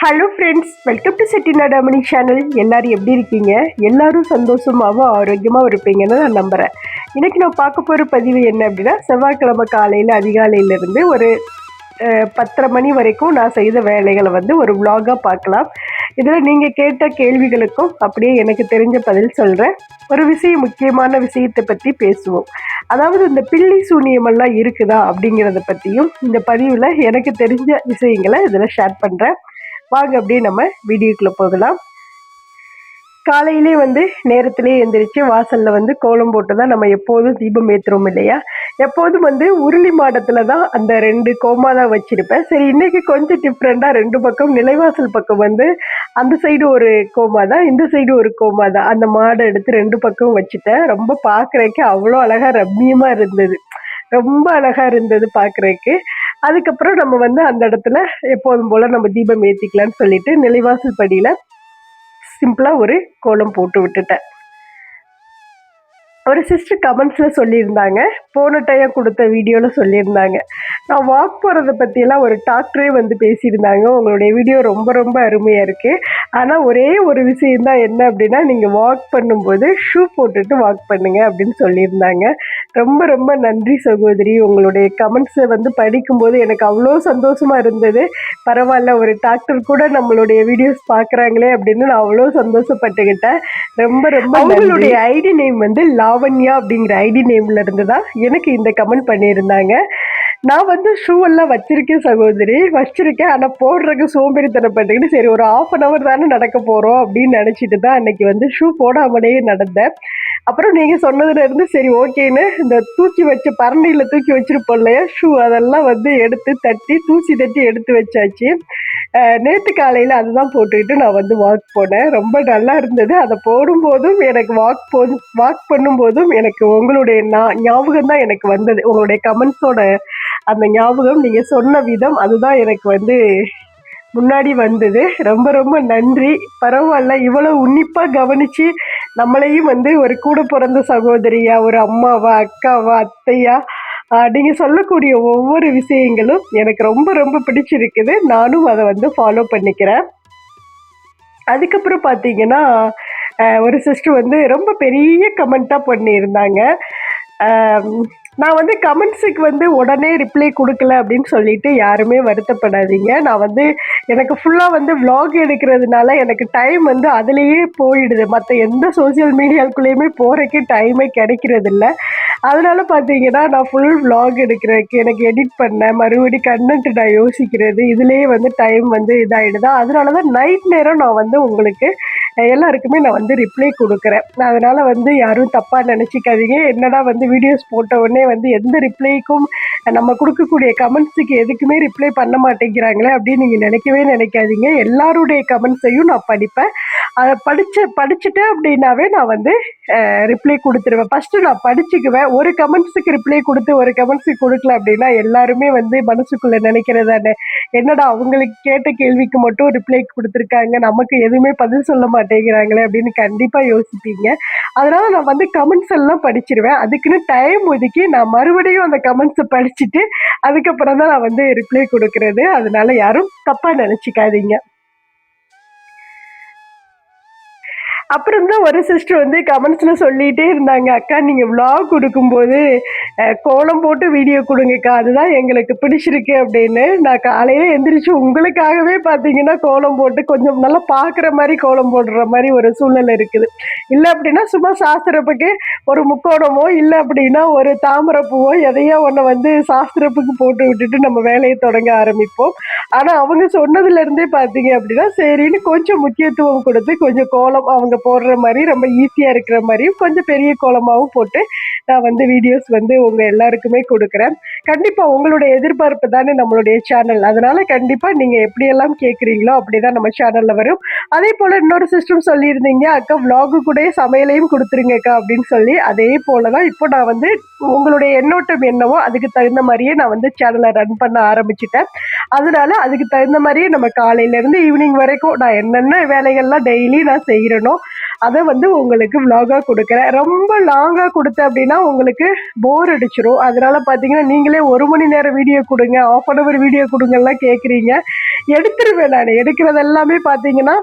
Hello friends, welcome to Chettinad அம்மணி channel. எல்லாரும் எப்படி இருக்கீங்க? எல்லாரும் சந்தோஷமாகவும் ஆரோக்கியமாக இருப்பீங்கன்னு நான் நம்புகிறேன். இன்றைக்கி நான் பார்க்க போகிற பதிவு என்ன அப்படின்னா, செவ்வாய்க்கிழமை காலையில் அதிகாலையிலேருந்து ஒரு 10:30 மணி வரைக்கும் நான் செய்த வேலைகளை ஒரு vlog-ஆ பார்க்கலாம். இதில் நீங்கள் கேட்ட கேள்விகளுக்கும் அப்படியே எனக்கு தெரிஞ்ச பதில் சொல்கிறேன். ஒரு முக்கியமான விஷயத்தை பற்றி பேசுவோம். அதாவது இந்த பில்லி சூனியமெல்லாம் இருக்குதா அப்படிங்கிறத பற்றியும் இந்த பதிவில் எனக்கு தெரிஞ்ச விஷயங்களை இதில் ஷேர் பண்ணுறேன். வாங்க அப்படியே நம்ம வீடியோக்குள்ளே போகலாம். காலையிலே நேரத்திலே எந்திரிச்சு வாசலில் கோலம் போட்டு தான் நம்ம எப்போதும் தீபம் ஏற்றுறோம் இல்லையா? எப்போதும் உருளி மாடத்தில் தான் அந்த 2 கோமாதா வச்சுருப்பேன். சரி, இன்றைக்கி கொஞ்சம் டிஃப்ரெண்ட்டாக 2 பக்கம் நிலைவாசல் பக்கம் அந்த சைடு ஒரு கோமாதா, இந்த சைடு ஒரு கோமாதா, அந்த மாடை எடுத்து 2 பக்கம் வச்சுட்டேன். ரொம்ப பார்க்குறதுக்கு அவ்வளோ அழகாக ரம்மியமாக இருந்தது. ரொம்ப அழகாக இருந்தது பார்க்குறதுக்கு. அதுக்கப்புறம் நம்ம அந்த இடத்துல எப்போதும் போல் நம்ம தீபம் ஏற்றிக்கலான்னு சொல்லிட்டு நிலைவாசல் படியில் சிம்பிளாக ஒரு கோலம் போட்டு விட்டுட்டேன். ஒரு சிஸ்டர் கமெண்ட்ஸில் சொல்லியிருந்தாங்க, போன டைம் கொடுத்த வீடியோவில் சொல்லியிருந்தாங்க, நான் வாக் போகிறத பற்றியெல்லாம் ஒரு டாக்டரே பேசியிருந்தாங்க. உங்களுடைய வீடியோ ரொம்ப ரொம்ப அருமையாக இருக்குது. ஆனால் ஒரே ஒரு விஷயந்தான் என்ன அப்படின்னா, நீங்கள் வாக் பண்ணும்போது ஷூ போட்டுட்டு வாக் பண்ணுங்க அப்படின்னு சொல்லியிருந்தாங்க. ரொம்ப ரொம்ப நன்றி சகோதரி. உங்களுடைய கமெண்ட்ஸை படிக்கும்போது எனக்கு அவ்வளோ சந்தோஷமாக இருந்தது. பரவாயில்ல, ஒரு டாக்டர் கூட நம்மளுடைய வீடியோஸ் பார்க்குறாங்களே அப்படின்னு நான் அவ்வளோ சந்தோஷப்பட்டுக்கிட்டேன். ரொம்ப ரொம்ப அவங்களுடைய ஐடி நேம் லாவண்யா அப்படிங்கிற ஐடி நேம்ல இருந்து தான் எனக்கு இந்த கமெண்ட் பண்ணியிருந்தாங்க. நான் ஷூ எல்லாம் வச்சிருக்கேன் சகோதரி, வச்சிருக்கேன். ஆனால் போடுறதுக்கு சோம்பேறித்தனப்பட்டுக்கிட்டு சரி ஒரு 1/2 hour தானே நடக்க போகிறோம் அப்படின்னு நினச்சிட்டு தான் அன்னைக்கு ஷூ போடாமலேயே நடந்தேன். அப்புறம் நீங்கள் சொன்னதுலேருந்து சரி ஓகேன்னு இந்த தூக்கி வச்ச பரண்டியில் தூக்கி வச்சிருப்போம் இல்லையா ஷூ, அதெல்லாம் எடுத்து தட்டி தூசி தட்டி எடுத்து வச்சாச்சு. நேற்று காலையில் அதுதான் போட்டுக்கிட்டு நான் வாக் போனேன். ரொம்ப நல்லா இருந்தது. அதை போடும்போதும் எனக்கு வாக் பண்ணும்போதும் எனக்கு உங்களுடைய ஞாபகம் தான் எனக்கு வந்தது. உங்களுடைய கமெண்ட்ஸோட அந்த ஞாபகம், நீங்கள் சொன்ன விதம், அதுதான் எனக்கு முன்னாடி வந்தது. ரொம்ப ரொம்ப நன்றி. பரவாயில்ல, இவ்வளோ உன்னிப்பாக கவனித்து நம்மளையும் ஒரு கூட பிறந்த சகோதரியா, ஒரு அம்மாவா, அக்காவா, அத்தையா, நீங்கள் சொல்லக்கூடிய ஒவ்வொரு விஷயங்களும் எனக்கு ரொம்ப ரொம்ப பிடிச்சிருக்குது. நானும் அதை ஃபாலோ பண்ணிக்கிறேன். அதுக்கப்புறம் பார்த்தீங்கன்னா, ஒரு சிஸ்டர் ரொம்ப பெரிய கமெண்ட்டாக பண்ணியிருந்தாங்க. நான் கமெண்ட்ஸுக்கு உடனே ரிப்ளை கொடுக்கல அப்படின்னு சொல்லிட்டு யாருமே வருத்தப்படாதீங்க. நான் எனக்கு ஃபுல்லாக vlog எடுக்கிறதுனால எனக்கு டைம் அதுலேயே போயிடுது. மற்ற எந்த சோசியல் மீடியாவுக்குள்ளேயுமே போகிறதுக்கு டைமே கிடைக்கிறதில்ல. அதனால பார்த்தீங்கன்னா, நான் ஃபுல் vlog எடுக்கிறதுக்கு, எனக்கு எடிட் பண்ண, மறுபடியும் கண்டென்ட் நான் யோசிக்கிறது, இதுலேயே டைம் இதாகிடுதா. அதனால தான் நைட் நேரம் நான் உங்களுக்கு எல்லாருக்குமே நான் ரிப்ளை கொடுக்குறேன். அதனால் யாரும் தப்பாக நினச்சிக்காதீங்க. என்னடா வீடியோஸ் போட்ட உடனே எந்த ரிப்ளைக்கும் நம்ம கொடுக்கக்கூடிய கமெண்ட்ஸுக்கு எதுக்குமே ரிப்ளை பண்ண மாட்டேங்கிறாங்களே அப்படின்னு நீங்கள் நினைக்காதீங்க. எல்லாருடைய கமெண்ட்ஸையும் நான் படிப்பேன். அதை படிச்சுட்டேன் அப்படின்னாவே நான் ரிப்ளை கொடுத்துருவேன். ஃபஸ்ட்டு நான் படிச்சுக்குவேன். ஒரு கமெண்ட்ஸுக்கு ரிப்ளை கொடுத்து ஒரு கமெண்ட்ஸுக்கு கொடுக்கல அப்படின்னா எல்லாருமே மனசுக்குள்ளே நினைக்கிறதானே, என்னடா அவங்களுக்கு கேட்ட கேள்விக்கு மட்டும் ரிப்ளை கொடுத்துருக்காங்க, நமக்கு எதுவுமே பதில் சொல்ல மாட்டேங்கிறாங்களே அப்படின்னு கண்டிப்பாக யோசிப்பீங்க. அதனால் நான் கமெண்ட்ஸ் எல்லாம் படிச்சிருவேன். அதுக்குன்னு டைம் ஒதுக்கி நான் மறுபடியும் அந்த கமெண்ட்ஸை படிச்சுட்டு அதுக்கப்புறம் தான் நான் ரிப்ளை கொடுக்கறது. அதனால யாரும் தப்பாக நினச்சிக்காதீங்க. அப்புறம் தான் ஒரு சிஸ்டர் கமெண்ட்ஸில் சொல்லிகிட்டே இருந்தாங்க, அக்கா நீங்கள் vlog கொடுக்கும்போது கோலம் போட்டு வீடியோ கொடுங்கக்கா, அதுதான் எங்களுக்கு பிடிச்சிருக்கு அப்படின்னு. நான் காலையில் எந்திரிச்சு உங்களுக்காகவே பார்த்தீங்கன்னா கோலம் போட்டு கொஞ்சம் நல்லா பார்க்குற மாதிரி கோலம் போடுற மாதிரி ஒரு சூழ்நிலை இருக்குது. இல்லை அப்படின்னா சும்மா சாஸ்திரப்புக்கு ஒரு முக்கோணமோ, இல்லை அப்படின்னா ஒரு தாமரைப்பூவோ எதையோ ஒன்று சாஸ்திரப்புக்கு போட்டு விட்டுட்டு நம்ம வேலையை தொடங்க ஆரம்பிப்போம். ஆனால் அவங்க சொன்னதுலேருந்தே பார்த்தீங்க அப்படின்னா சரின்னு கொஞ்சம் முக்கியத்துவம் கொடுத்து கொஞ்சம் கோலம் அவங்க போடுற மாதிரி ரொம்ப ஈஸியாக இருக்கிற மாதிரியும் கொஞ்சம் பெரிய கோலமாகவும் போட்டு நான் வீடியோஸ் உங்கள் எல்லாருக்குமே கொடுக்குறேன். கண்டிப்பாக உங்களுடைய எதிர்பார்ப்பு தானே நம்மளுடைய சேனல். அதனால் கண்டிப்பாக நீங்கள் எப்படியெல்லாம் கேட்குறீங்களோ அப்படி தான் நம்ம சேனலில் வரும். அதே போல் இன்னொரு சிஸ்டம் சொல்லியிருந்தீங்க, அக்கா vlog கூட சமையலையும் கொடுத்துருங்கக்கா அப்படின்னு சொல்லி. அதே போல் தான் இப்போ நான் உங்களுடைய எண்ணோட்டம் என்னவோ அதுக்கு தகுந்த மாதிரியே நான் சேனலை ரன் பண்ண ஆரம்பிச்சிட்டேன். அதனால அதுக்கு தகுந்த மாதிரியே நம்ம காலையிலேருந்து ஈவினிங் வரைக்கும் நான் என்னென்ன வேலைகள்லாம் டெய்லி நான் செய்கிறேனோ அதை வந்து உங்களுக்கு vlog-ஆ கொடுக்குறேன். ரொம்ப லாங்கா கொடுத்தேன் அப்படின்னா உங்களுக்கு போர் அடிச்சிரும். அதனால பார்த்தீங்கன்னா நீங்களே 1 மணி நேரம் வீடியோ கொடுங்க, 1/2 hour வீடியோ கொடுங்கலாம் கேட்குறீங்க. எடுத்துருவேன் நான். எடுக்கிறது எல்லாமே பார்த்தீங்கன்னா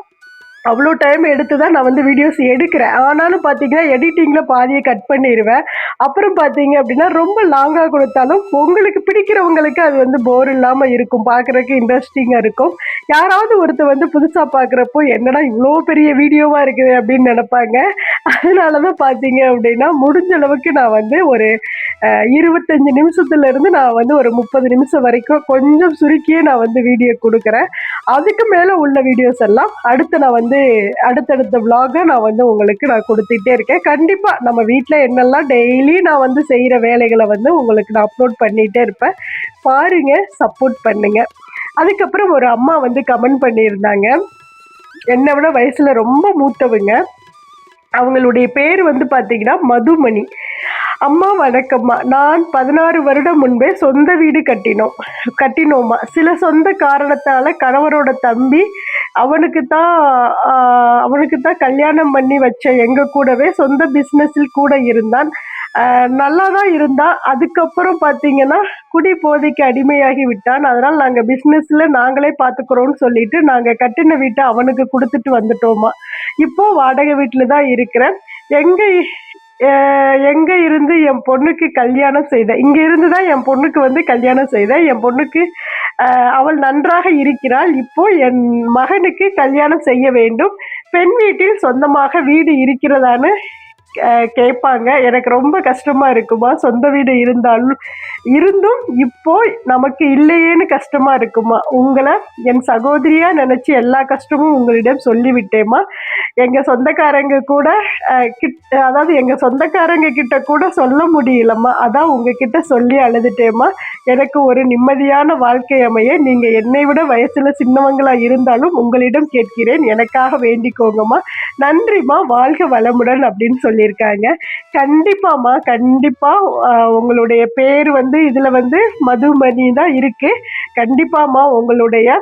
அவ்வளோ டைம் எடுத்து தான் நான் வந்து வீடியோஸ் எடுக்கிறேன். ஆனாலும் பார்த்தீங்கன்னா எடிட்டிங்கில் பாதியை கட் பண்ணிடுவேன். அப்புறம் பார்த்தீங்க அப்படின்னா ரொம்ப லாங்காக கொடுத்தாலும் உங்களுக்கு பிடிக்கிறவங்களுக்கு அது வந்து போர் இல்லாமல் இருக்கும், பார்க்குறதுக்கு இன்ட்ரெஸ்டிங்காக இருக்கும். யாராவது ஒருத்தர் வந்து புதுசாக பார்க்குறப்போ என்னடா இவ்வளோ பெரிய வீடியோவாக இருக்குது அப்படின்னு நினைப்பாங்க. அதனால தான் பார்த்தீங்க அப்படின்னா முடிஞ்ச அளவுக்கு நான் வந்து ஒரு 25 நிமிஷத்துலேருந்து நான் வந்து ஒரு 30 நிமிஷம் வரைக்கும் கொஞ்சம் சுருக்கியே நான் வந்து வீடியோ கொடுக்குறேன். அதுக்கு மேலே உள்ள வீடியோஸ் எல்லாம் நான் வந்து அடுத்தடுத்த vlog-அ நான் வந்து உங்களுக்கு நான் கொடுத்துட்டே இருக்கேன். கண்டிப்பாக நம்ம வீட்டில் என்னெல்லாம் டெய்லி நான் வந்து செய்கிற வேலைகளை வந்து உங்களுக்கு நான் அப்லோட் பண்ணிகிட்டே இருப்பேன். பாருங்க, சப்போர்ட் பண்ணுங்க. அதுக்கப்புறம் ஒரு அம்மா வந்து கமெண்ட் பண்ணியிருந்தாங்க. என்னை விட வயசில் ரொம்ப மூத்தவங்க. அவங்களுடைய பேர் வந்து பார்த்தீங்கன்னா மதுமணி. அம்மா வணக்கம்மா. நான் 16 வருடம் முன்பே சொந்த வீடு கட்டினோமா. சில சொந்த காரணத்தால் கணவரோட தம்பி அவனுக்கு தான் கல்யாணம் பண்ணி வச்ச எங்கள் கூடவே சொந்த பிஸ்னஸில் கூட இருந்தான். நல்லா தான் இருந்தான். அதுக்கப்புறம் பார்த்தீங்கன்னா குடி போதைக்கு அடிமையாகி விட்டான். அதனால் நாங்கள் பிஸ்னஸில் நாங்களே பார்த்துக்குறோன்னு சொல்லிட்டு நாங்கள் கட்டின வீட்டை அவனுக்கு கொடுத்துட்டு வந்துட்டோமா. இப்போது வாடகை வீட்டில் தான் இருக்கிறேன். எங்கே இருந்து என் பொண்ணுக்கு கல்யாணம் செய்தேன். இங்கே இருந்து தான் என் பொண்ணுக்கு வந்து கல்யாணம் செய்தேன். என் பொண்ணுக்கு அவள் நன்றாக இருக்கிறாள். இப்போ என் மகனுக்கு கல்யாணம் செய்ய வேண்டும். பெண் வீட்டில் சொந்தமாக வீடு இருக்கிறதான்னு கேட்பாங்க. எனக்கு ரொம்ப கஷ்டமாக இருக்குமா. சொந்த வீடு இருந்தும் இப்போ நமக்கு இல்லையேன்னு கஷ்டமாக இருக்குமா. உங்களை என் சகோதரியாக நினச்சி எல்லா கஷ்டமும் உங்களிடம் சொல்லிவிட்டேம்மா. எங்கள் சொந்தக்காரங்க கூட எங்கள் சொந்தக்காரங்க கிட்ட கூட சொல்ல முடியலம்மா. அதான் உங்ககிட்ட சொல்லி அழுதுட்டேம்மா. எனக்கு ஒரு நிம்மதியான வாழ்க்கை அமைய நீங்கள் என்னை விட வயசில் சின்னவங்களாக இருந்தாலும் உங்களிடம் கேட்கிறேன். எனக்காக வேண்டிக்கோங்கம்மா. நன்றிம்மா, வாழ்க வளமுடன் அப்படின்னு சொல்லியிருக்காங்க. கண்டிப்பாம்மா, கண்டிப்பாக உங்களுடைய பேர் வந்து இதில் வந்து மதுமணி தான் இருக்குது. கண்டிப்பாம்மா உங்களுடைய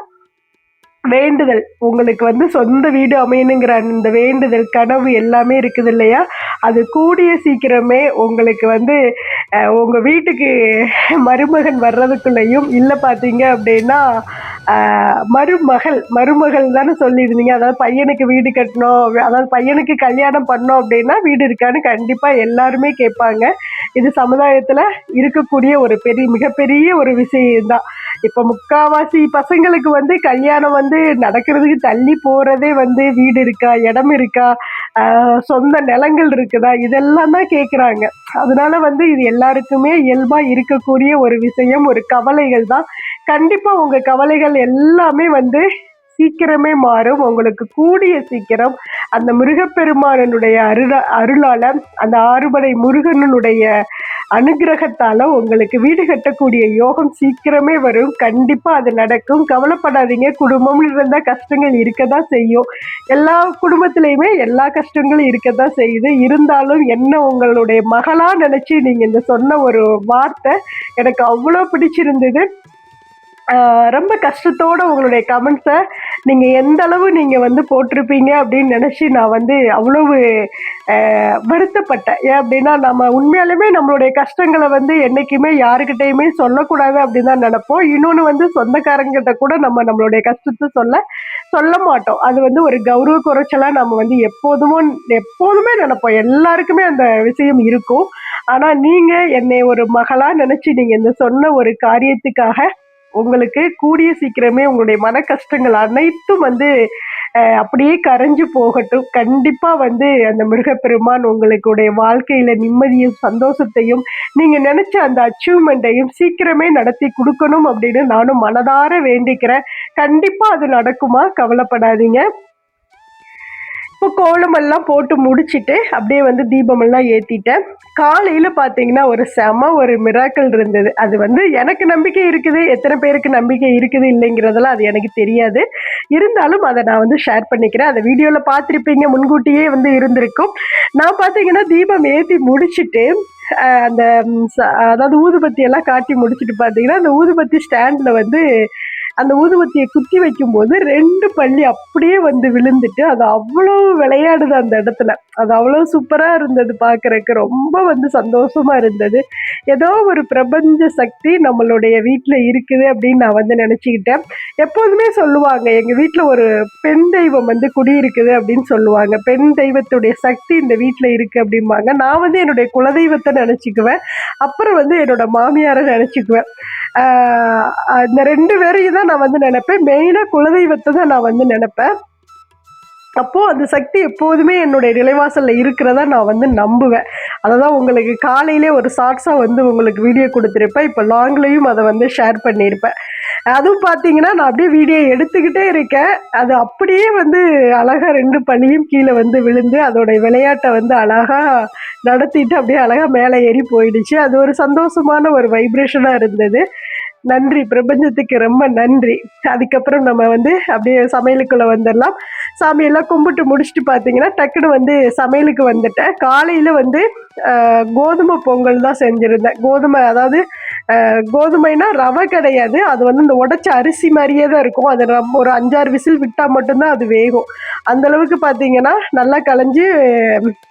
வேண்டுதல், உங்களுக்கு வந்து சொந்த வீடு அமையணுங்கிற அந்த வேண்டுதல் கனவு எல்லாமே இருக்குது இல்லையா, அது கூடிய சீக்கிரமே உங்களுக்கு வந்து உங்கள் வீட்டுக்கு மருமகன் வர்றதுக்குள்ளேயும் இல்லை பார்த்தீங்க அப்படின்னா மருமகள் தானே சொல்லியிருந்தீங்க. அதாவது பையனுக்கு வீடு கட்டணும், அதாவது பையனுக்கு கல்யாணம் பண்ணோம் அப்படின்னா வீடு இருக்கான்னு கண்டிப்பாக எல்லாருமே கேட்பாங்க. இது சமுதாயத்தில் இருக்கக்கூடிய ஒரு மிகப்பெரிய ஒரு விஷயம்தான். இப்போ முக்காவாசி பசங்களுக்கு வந்து கல்யாணம் வந்து நடக்கிறதுக்கு தள்ளி போகிறதே வந்து வீடு இருக்கா, இடம் இருக்கா, சொந்த நிலங்கள் இருக்குதா, இதெல்லாம் தான் கேட்குறாங்க. அதனால வந்து இது எல்லாருக்குமே இயல்பாக இருக்கக்கூடிய ஒரு விஷயம், ஒரு கவலைகள் தான். கண்டிப்பாக உங்கள் கவலைகள் எல்லாமே வந்து சீக்கிரமே மாறும். உங்களுக்கு கூடிய சீக்கிரம் அந்த முருகப்பெருமானனுடைய அருளால, அந்த ஆறுபடை முருகனுடைய அனுகிரகத்தால உங்களுக்கு வீடு கட்டக்கூடிய யோகம் சீக்கிரமே வரும். கண்டிப்பா அது நடக்கும். கவலைப்படாதீங்க. குடும்பம்னு இருந்தா கஷ்டங்கள் இருக்கதான் செய்யும். எல்லா குடும்பத்திலையுமே எல்லா கஷ்டங்களும் இருக்கதான் செய்யுது. இருந்தாலும் என்ன உங்களுடைய மகளா நினைச்சு நீங்க இந்த சொன்ன ஒரு வார்த்தை எனக்கு அவ்வளோ பிடிச்சிருந்தது. ரொம்ப கஷ்டத்தோட உங்களுடைய கமெண்ட்ஸை நீங்கள் எந்த அளவு நீங்கள் வந்து போட்டிருப்பீங்க அப்படின்னு நினச்சி நான் வந்து அவ்வளவு வருத்தப்பட்டேன். ஏன் அப்படின்னா நம்ம உண்மையாலுமே நம்மளுடைய கஷ்டங்களை வந்து என்றைக்குமே யாருக்கிட்டையுமே சொல்லக்கூடாது அப்படின்னு தான் நினைப்போம். இன்னொன்று வந்து சொந்தக்காரங்கிட்ட கூட நம்மளுடைய கஷ்டத்தை சொல்ல மாட்டோம். அது வந்து ஒரு கௌரவ குறைச்சலாக நம்ம வந்து எப்போதுமே நினைப்போம். எல்லாருக்குமே அந்த விஷயம் இருக்கும். ஆனால் நீங்கள் என்னை ஒரு மகளாக நினச்சி நீங்கள் இந்த சொன்ன ஒரு காரியத்துக்காக உங்களுக்கு கூடிய சீக்கிரமே உங்களுடைய மன கஷ்டங்கள் அனைத்தும் வந்து அப்படியே கரைஞ்சு போகட்டும். கண்டிப்பா வந்து அந்த முருகப்பெருமான் உங்களுடைய வாழ்க்கையில நிம்மதியும் சந்தோஷத்தையும் நீங்க நினைச்ச அந்த அச்சீவ்மெண்ட்டையும் சீக்கிரமே நடத்தி கொடுக்கணும் அப்படின்னு நானும் மனதார வேண்டிக்கிறேன். கண்டிப்பா அது நடக்குமா, கவலைப்படாதீங்க. இப்போ கோலமெல்லாம் போட்டு முடிச்சுட்டு அப்படியே வந்து தீபமெல்லாம் ஏற்றிட்டேன். காலையில் பார்த்தீங்கன்னா ஒரு மிராக்கள் இருந்தது. அது வந்து எனக்கு நம்பிக்கை இருக்குது, எத்தனை பேருக்கு நம்பிக்கை இருக்குது இல்லைங்கிறதெல்லாம் அது எனக்கு தெரியாது. இருந்தாலும் அதை நான் வந்து ஷேர் பண்ணிக்கிறேன். அந்த வீடியோவில் பார்த்துருப்பீங்க, முன்கூட்டியே வந்து இருந்திருக்கும். நான் பார்த்தீங்கன்னா தீபம் ஏற்றி முடிச்சுட்டு அந்த அதாவது ஊதுபத்தி எல்லாம் காட்டி முடிச்சுட்டு பார்த்தீங்கன்னா அந்த ஊதுபத்தி ஸ்டாண்டில் வந்து அந்த ஊதுபத்தியை குத்தி வைக்கும்போது 2 பல்லி அப்படியே வந்து விழுந்துட்டு அது அவ்வளோ விளையாடுது அந்த இடத்துல. அது அவ்வளோ சூப்பராக இருந்தது பார்க்குறக்கு. ரொம்ப வந்து சந்தோஷமா இருந்தது. ஏதோ ஒரு பிரபஞ்ச சக்தி நம்மளுடைய வீட்டில் இருக்குது அப்படின்னு நான் வந்து நினச்சிக்கிட்டேன். எப்போதுமே சொல்லுவாங்க எங்கள் வீட்டில் ஒரு பெண் தெய்வம் வந்து குடியிருக்குது அப்படின்னு சொல்லுவாங்க. பெண் தெய்வத்துடைய சக்தி இந்த வீட்டில் இருக்குது அப்படிம்பாங்க. நான் வந்து என்னுடைய குலதெய்வத்தை நினச்சிக்குவேன். அப்புறம் வந்து என்னோட மாமியாரை நினச்சிக்குவேன். இந்த 2 பேரையும் தான் நான் வந்து நினைப்பேன். மெயினாக குலதெய்வத்தை தான் நான் வந்து நினைப்பேன். அப்போது அந்த சக்தி எப்போதுமே என்னுடைய நிலைவாசல்ல இருக்கிறதா நான் வந்து நம்புவேன். அதை தான் உங்களுக்கு காலையிலே ஒரு ஷார்ட்ஸாக வந்து உங்களுக்கு வீடியோ கொடுத்துருப்பேன். இப்போ லாங்லேயும் அதை வந்து ஷேர் பண்ணியிருப்பேன். அதுவும் பார்த்தீங்கன்னா நான் அப்படியே வீடியோ எடுத்துக்கிட்டே இருக்கேன். அது அப்படியே வந்து அழகாக 2 பல்லியும் கீழே வந்து விழுந்து அதோடைய விளையாட்டை வந்து அழகாக நடத்திட்டு அப்படியே அழகாக மேலே ஏறி போயிடுச்சு. அது ஒரு சந்தோஷமான ஒரு வைப்ரேஷனாக இருந்தது. நன்றி, பிரபஞ்சத்துக்கு ரொம்ப நன்றி. அதுக்கப்புறம் நம்ம வந்து அப்படியே சமையலுக்குள்ளே வந்துடலாம். சாமியெல்லாம் கும்பிட்டு முடிச்சுட்டு பார்த்தீங்கன்னா டக்குன்னு வந்து சமையலுக்கு வந்துட்டேன். காலையில் வந்து கோதுமை பொங்கல் தான் செஞ்சுருந்தேன். கோதுமை, அதாவது கோதுமைனா ரவை கிடையாது. அது வந்து இந்த உடைச்ச அரிசி மாதிரியே தான் இருக்கும். அது நம்ம ஒரு 5-6 விசில் விட்டால் மட்டும்தான் அது வேகும். அந்தளவுக்கு பார்த்தீங்கன்னா நல்லா களைஞ்சி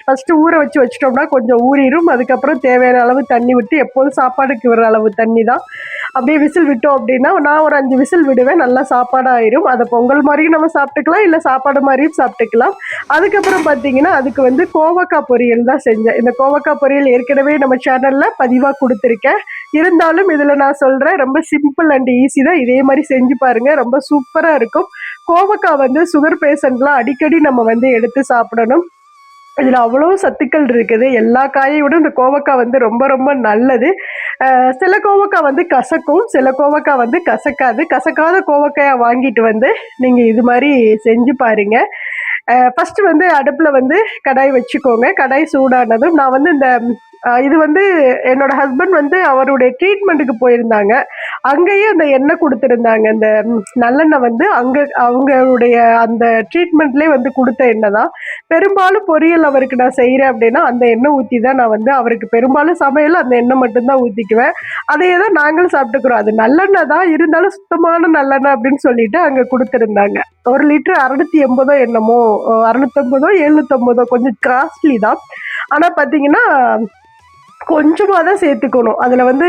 ஃபஸ்ட்டு ஊற வச்சுட்டோம்னா கொஞ்சம் ஊறிடும். அதுக்கப்புறம் தேவையான அளவு தண்ணி விட்டு, எப்போதும் சாப்பாடுக்கு விடுற அளவு தண்ணி தான். அப்படியே விசில் விட்டோம் அப்படின்னா நான் ஒரு 5 விசில் விடுவேன். நல்லா சாப்பாடாயிரும். அதை பொங்கல் மாதிரியும் நம்ம சாப்பிட்டுக்கலாம், இல்லை சாப்பாடு மாதிரியும் சாப்பிட்டுக்கலாம். அதுக்கப்புறம் பார்த்தீங்கன்னா அதுக்கு வந்து கோவக்காய் பொரியல் தான் செஞ்சேன். இந்த கோவக்காய் பொரியல் ஏற்கனவே நம்ம சேனலில் பதிவாக கொடுத்துருக்கேன். இருந்தாலும் இதில் நான் சொல்கிறேன், ரொம்ப சிம்பிள் அண்ட் ஈஸி தான். இதே மாதிரி செஞ்சு பாருங்கள், ரொம்ப சூப்பராக இருக்கும். கோவக்காய் வந்து சுகர் பேஷண்ட்லாம் அடிக்கடி நம்ம வந்து எடுத்து சாப்பிடணும். இதில் அவ்வளோ சத்துக்கள் இருக்குது. எல்லா காயை விட இந்த கோவக்காய் வந்து ரொம்ப ரொம்ப நல்லது. சில கோவக்காய் வந்து கசக்கும், சில கோவக்காய் வந்து கசக்காது. கசக்காத கோவக்காயை வாங்கிட்டு வந்து நீங்கள் இது மாதிரி செஞ்சு பாருங்கள். ஃபஸ்ட்டு வந்து அடுப்பில் வந்து கடாய் வச்சுக்கோங்க. கடாய் சூடானதும் நான் வந்து இந்த இது வந்து என்னோட ஹஸ்பண்ட் வந்து அவருடைய ட்ரீட்மெண்ட்டுக்கு போயிருந்தாங்க. அங்கேயே அந்த எண்ணெய் கொடுத்துருந்தாங்க. அந்த நல்லெண்ணெய் வந்து அவங்களுடைய அந்த ட்ரீட்மெண்ட்லேயே வந்து கொடுத்த எண்ணெய் தான். பெரும்பாலும் பொரியல் அவருக்கு நான் செய்கிறேன் அப்படின்னா அந்த எண்ணெய் ஊற்றி தான் நான் வந்து அவருக்கு பெரும்பாலும் சமையல் அந்த எண்ணெய் மட்டும்தான் ஊற்றிக்குவேன். அதையே தான் நாங்களும் சாப்பிட்டுக்கிறோம். அது நல்லெண்ணெய் தான், இருந்தாலும் சுத்தமான நல்லெண்ணெய் அப்படின்னு சொல்லிட்டு அங்கே கொடுத்துருந்தாங்க. 1 லிட்டர் 680 என்னமோ, 650 750, கொஞ்சம் காஸ்ட்லி தான். ஆனால் பார்த்தீங்கன்னா கொஞ்சமாக தான் சேர்த்துக்கணும். அதில் வந்து